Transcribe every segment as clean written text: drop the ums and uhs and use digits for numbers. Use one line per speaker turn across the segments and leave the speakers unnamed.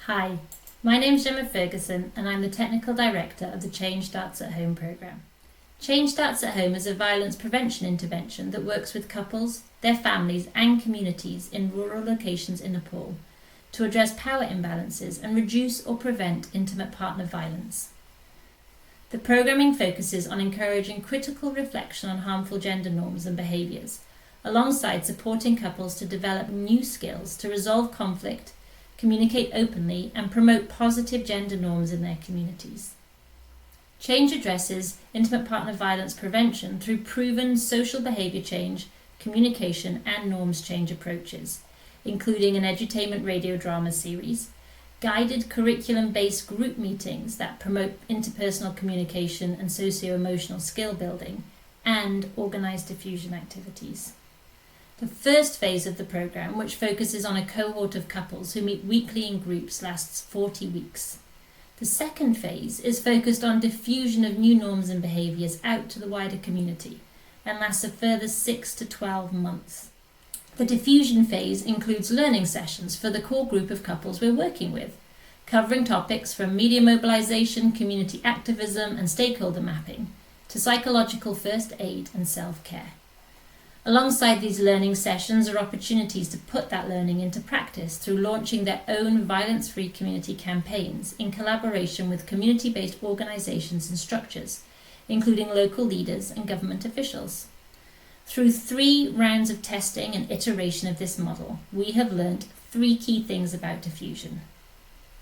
Hi, my name's Gemma Ferguson and I'm the Technical Director of the Change Starts at Home programme. Change Starts at Home is a violence prevention intervention that works with couples, their families and communities in rural locations in Nepal to address power imbalances and reduce or prevent intimate partner violence. The programming focuses on encouraging critical reflection on harmful gender norms and behaviours, alongside supporting couples to develop new skills to resolve conflict, communicate openly and promote positive gender norms in their communities. Change addresses intimate partner violence prevention through proven social behaviour change, communication and norms change approaches, including an edutainment radio drama series, guided curriculum-based group meetings that promote interpersonal communication and socio-emotional skill building, and organised diffusion activities. The first phase of the programme, which focuses on a cohort of couples who meet weekly in groups, lasts 40 weeks. The second phase is focused on diffusion of new norms and behaviours out to the wider community and lasts a further 6 to 12 months. The diffusion phase includes learning sessions for the core group of couples we're working with, covering topics from media mobilisation, community activism and stakeholder mapping to psychological first aid and self-care. Alongside these learning sessions are opportunities to put that learning into practice through launching their own violence-free community campaigns in collaboration with community-based organisations and structures, including local leaders and government officials. Through 3 rounds of testing and iteration of this model, we have learnt 3 key things about diffusion.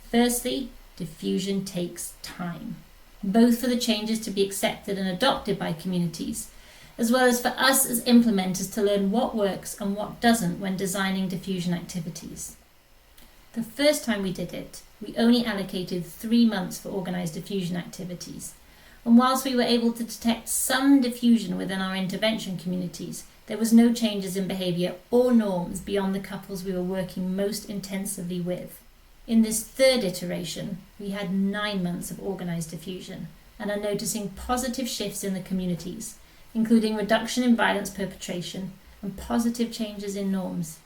Firstly, diffusion takes time, both for the changes to be accepted and adopted by communities, as well as for us as implementers to learn what works and what doesn't when designing diffusion activities. The first time we did it, we only allocated 3 months for organised diffusion activities, and whilst we were able to detect some diffusion within our intervention communities, there was no changes in behaviour or norms beyond the couples we were working most intensively with. In this third iteration, we had 9 months of organised diffusion and are noticing positive shifts in the communities, including reduction in violence perpetration and positive changes in norms.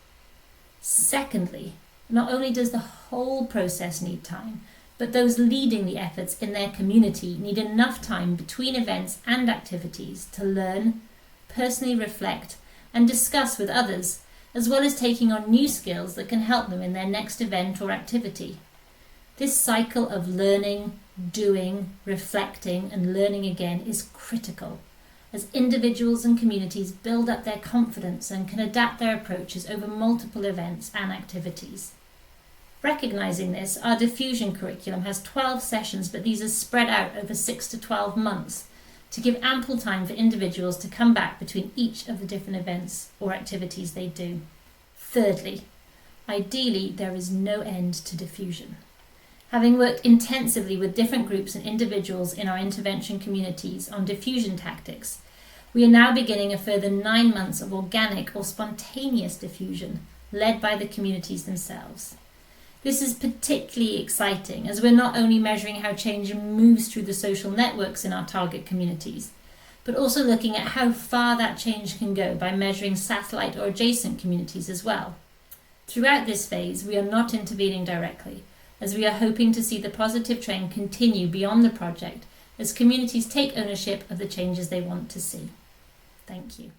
Secondly, not only does the whole process need time, but those leading the efforts in their community need enough time between events and activities to learn, personally reflect, and discuss with others, as well as taking on new skills that can help them in their next event or activity. This cycle of learning, doing, reflecting, and learning again is critical, as individuals and communities build up their confidence and can adapt their approaches over multiple events and activities. Recognising this, our diffusion curriculum has 12 sessions, but these are spread out over 6 to 12 months to give ample time for individuals to come back between each of the different events or activities they do. Thirdly, ideally there is no end to diffusion. Having worked intensively with different groups and individuals in our intervention communities on diffusion tactics, we are now beginning a further 9 months of organic or spontaneous diffusion led by the communities themselves. This is particularly exciting as we're not only measuring how change moves through the social networks in our target communities, but also looking at how far that change can go by measuring satellite or adjacent communities as well. Throughout this phase, we are not intervening directly, as we are hoping to see the positive trend continue beyond the project as communities take ownership of the changes they want to see. Thank you.